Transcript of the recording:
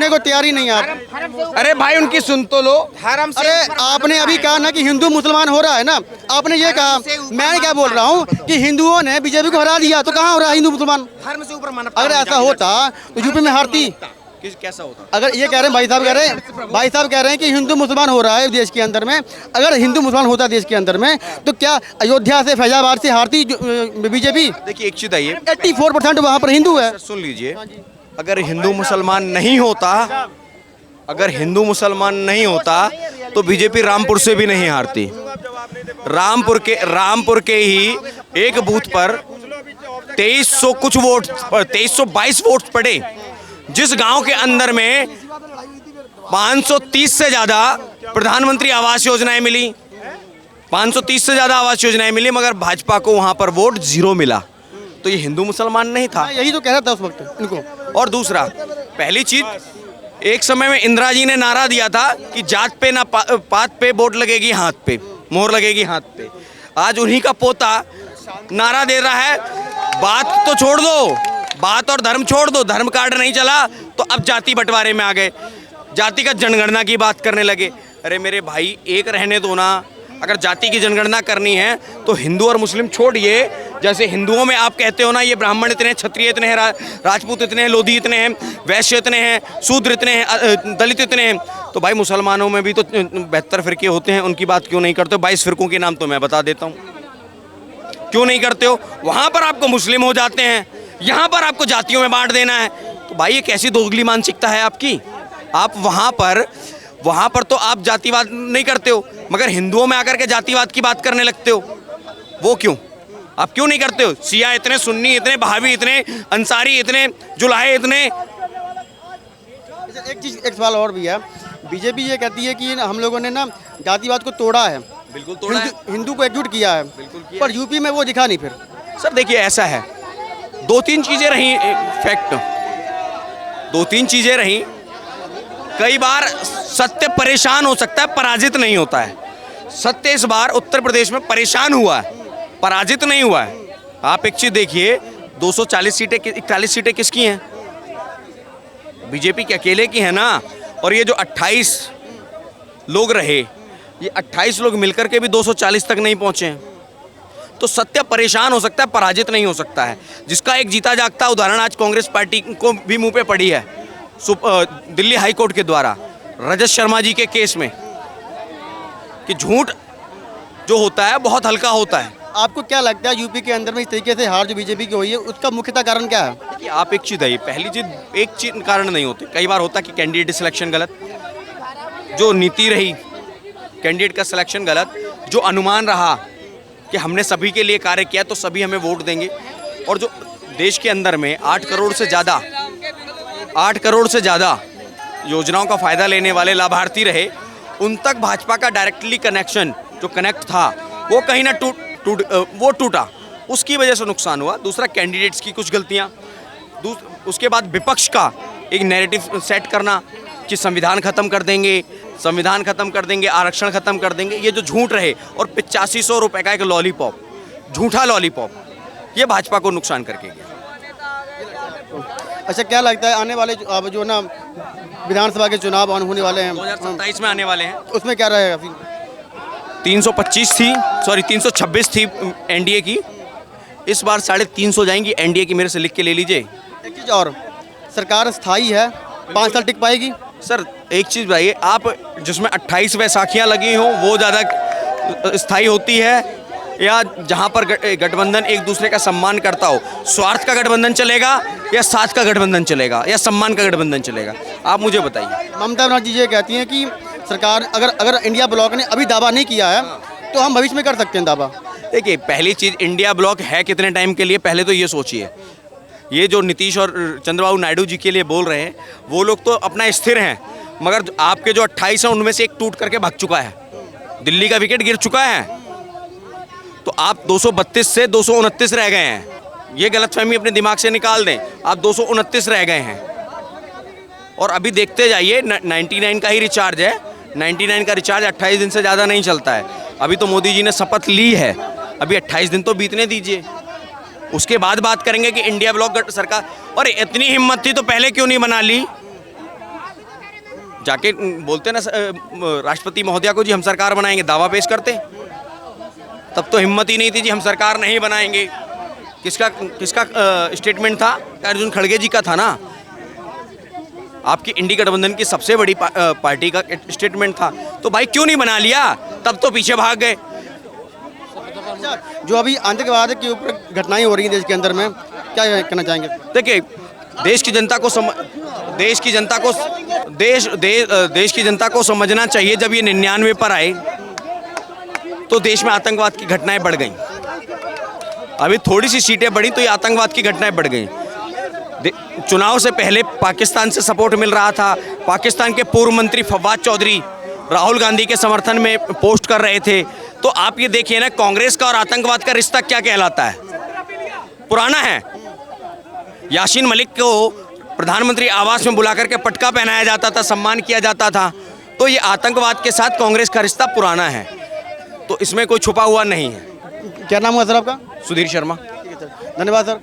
सुनने को तैयार ही नहीं आप। अरे भाई उनकी सुन तो लो। अरे आपने अभी कहा ना कि हिंदू मुसलमान हो रहा है ना, आपने ये कहा, मैं क्या बोल रहा हूँ कि हिंदुओं ने बीजेपी को हरा दिया, तो कहाँ हो रहा है हिंदू मुसलमान? धर्म से ऊपर मानवता। अगर ऐसा होता तो यूपी में हारती। कैसा होता? अगर ये कह रहे हैं भाई साहब कह रहे हैं कि हिंदू मुसलमान हो रहा है देश के अंदर में, अगर हिंदू मुसलमान होता देश के अंदर में तो क्या अयोध्या से फैजाबाद से हारती बीजेपी? देखिए एक चीज आइए, 84% वहाँ पर हिंदू है। सुन लीजिए, अगर हिंदू मुसलमान नहीं होता, अगर हिंदू मुसलमान नहीं होता तो बीजेपी रामपुर से भी नहीं हारती। रामपुर के ही एक बूथ पर 2300 कुछ वोट, 2322 वोट पड़े, जिस गांव के अंदर में 530 से ज्यादा प्रधानमंत्री आवास योजनाएं मिली, 530 से ज्यादा आवास योजनाएं मिली, मगर भाजपा को वहां पर वोट 0 मिला। तो ये हिंदू मुसलमान नहीं था। यही तो कह रहा था उस वक्त इनको। और दूसरा, पहली चीज, एक समय में इंदिरा जी ने नारा दिया था कि जात पे ना पात पे वोट लगेगी हाथ पे, मोहर लगेगी हाथ पे। आज उन्हीं का पोता नारा दे रहा है, बात तो छोड़ दो, बात और धर्म छोड़ दो, धर्म कार्ड नहीं चला तो अब जाति बंटवारे में आ गए, जातिगत जनगणना की बात करने लगे। अरे मेरे भाई एक रहने दो ना, अगर जाति की जनगणना करनी है तो हिंदू और मुस्लिम छोड़िए। जैसे हिंदुओं में आप कहते हो ना ये ब्राह्मण इतने हैं, क्षत्रिय इतने हैं, राजपूत इतने हैं, लोधी इतने हैं, वैश्य इतने हैं, शूद्र इतने हैं, दलित इतने हैं, तो भाई मुसलमानों में भी तो 72 फिरके होते हैं, उनकी बात क्यों नहीं करते हो? 22 फिरकों के नाम तो मैं बता देता हूँ, क्यों नहीं करते हो? वहाँ पर आपको मुस्लिम हो जाते हैं, यहाँ पर आपको जातियों में बांट देना है। तो भाई ये कैसी दोगली मानसिकता है आपकी? आप वहाँ पर तो आप जातिवाद नहीं करते हो, मगर हिंदुओं में आकर के जातिवाद की बात करने लगते हो। वो क्यों? आप क्यों नहीं करते हो? शिया इतने, सुन्नी इतने, बहावी इतने, अंसारी इतने, जुलाहे इतने। एक सवाल और भी है, बीजेपी ये कहती है कि हम लोगों ने ना जातिवाद को तोड़ा है, बिल्कुल तोड़ा है, हिंदू को एकजुट किया है, बिल्कुल किया। पर यूपी में वो दिखा नहीं। फिर सर देखिए ऐसा है, 2-3 चीजें रही फैक्ट, 2-3 चीजें रही। कई बार सत्य परेशान हो सकता है, पराजित नहीं होता है। सत्य इस बार उत्तर प्रदेश में परेशान हुआ है, पराजित नहीं हुआ है। आप एक चीज देखिए, 240 सीटें, 41 सीटें किसकी हैं? बीजेपी के अकेले की है ना। और ये जो 28 लोग रहे, ये 28 लोग मिलकर के भी 240 तक नहीं पहुंचे हैं। तो सत्य परेशान हो सकता है, पराजित नहीं हो सकता है। जिसका एक जीता जागता उदाहरण आज कांग्रेस पार्टी को भी मुंह पे पड़ी है, दिल्ली हाई कोर्ट के द्वारा रजत शर्मा जी के केस में, कि झूठ जो होता है बहुत हल्का होता है। आपको क्या लगता है यूपी के अंदर में इस तरीके से हार जो बीजेपी की हुई है, उसका मुख्यतः कारण क्या है? कि आप एक चीज़ है, पहली चीज़, एक चीज कारण नहीं होती। कई बार होता कि कैंडिडेट सिलेक्शन गलत, जो नीति रही कैंडिडेट का सिलेक्शन गलत, जो अनुमान रहा कि हमने सभी के लिए कार्य किया तो सभी हमें वोट देंगे, और जो देश के अंदर में 8 करोड़ से ज़्यादा योजनाओं का फ़ायदा लेने वाले लाभार्थी रहे, उन तक भाजपा का डायरेक्टली कनेक्शन जो कनेक्ट था वो कहीं ना टूटा, उसकी वजह से नुकसान हुआ। दूसरा, कैंडिडेट्स की कुछ गलतियाँ, उसके बाद विपक्ष का एक नैरेटिव सेट करना कि संविधान ख़त्म कर देंगे, आरक्षण ख़त्म कर देंगे, ये जो झूठ रहे, और 8500 रुपये का एक लॉलीपॉप, झूठा लॉलीपॉप, ये भाजपा को नुकसान करके गया। अच्छा, क्या लगता है आने वाले अब जो ना विधानसभा के चुनाव होने वाले हैं, 2027 में आने वाले हैं, उसमें क्या रहेगा? 326 थी एनडीए की, इस बार 350 जाएंगी एनडीए की, मेरे से लिख के ले लीजिए। एक चीज़ और, सरकार स्थायी है, 5 साल टिक पाएगी? सर एक चीज़ बताइए, आप जिसमें 28 वैसाखियाँ लगी हों वो ज़्यादा स्थायी होती है, या जहाँ पर गठबंधन एक दूसरे का सम्मान करता हो? स्वार्थ का गठबंधन चलेगा, या साथ का गठबंधन चलेगा, या सम्मान का गठबंधन चलेगा? आप मुझे बताइए। ममता बनर्जी ये कहती हैं कि सरकार अगर इंडिया ब्लॉक ने अभी दावा नहीं किया है तो हम भविष्य में कर सकते हैं दावा। देखिए, पहली चीज़, इंडिया ब्लॉक है कितने टाइम के लिए, पहले तो ये सोचिए। ये जो नीतीश और चंद्रबाबू नायडू जी के लिए बोल रहे हैं, वो लोग तो अपना स्थिर हैं, मगर आपके जो 28 हैं उनमें से एक टूट करके भाग चुका है, दिल्ली का विकेट गिर चुका है। तो आप 232 से 229 रह गए हैं, ये गलतफहमी अपने दिमाग से निकाल दें। आप 229 रह गए हैं, और अभी देखते जाइए 99 का ही रिचार्ज है, 99 का रिचार्ज 28 दिन से ज़्यादा नहीं चलता है। अभी तो मोदी जी ने शपथ ली है, अभी 28 दिन तो बीतने दीजिए, उसके बाद बात करेंगे कि इंडिया ब्लॉक सरकार। और इतनी हिम्मत थी तो पहले क्यों नहीं बना ली? जाके बोलते ना राष्ट्रपति महोदया को जी हम सरकार बनाएंगे, दावा पेश करते। तब तो हिम्मत ही नहीं थी जी हम सरकार नहीं बनाएंगे। किसका किसका स्टेटमेंट था? अर्जुन खड़गे जी का था ना। आपकी इंडी गठबंधन की सबसे बड़ी पार्टी का स्टेटमेंट था। तो भाई क्यों नहीं बना लिया? तब तो पीछे भाग गए। जो अभी आतंकवाद के ऊपर घटनाएं हो रही हैं देश के अंदर में, क्या कहना चाहेंगे? देखिए, देश की जनता को समझना चाहिए, जब ये 99 पर आए तो देश में आतंकवाद की घटनाएं बढ़ गई। अभी थोड़ी सी सीटें बढ़ी तो ये आतंकवाद की घटनाएं बढ़ गई। चुनाव से पहले पाकिस्तान से सपोर्ट मिल रहा था। पाकिस्तान के पूर्व मंत्री फवाद चौधरी राहुल गांधी के समर्थन में पोस्ट कर रहे थे। तो आप ये देखिए ना, कांग्रेस का और आतंकवाद का रिश्ता क्या कहलाता है? पुराना है। यासीन मलिक को प्रधानमंत्री आवास में बुला करके पटका पहनाया जाता था, सम्मान किया जाता था। तो ये आतंकवाद के साथ कांग्रेस का रिश्ता पुराना है, तो इसमें कोई छुपा हुआ नहीं है। क्या नाम हुआ सर आपका? सुधीर शर्मा। धन्यवाद सर।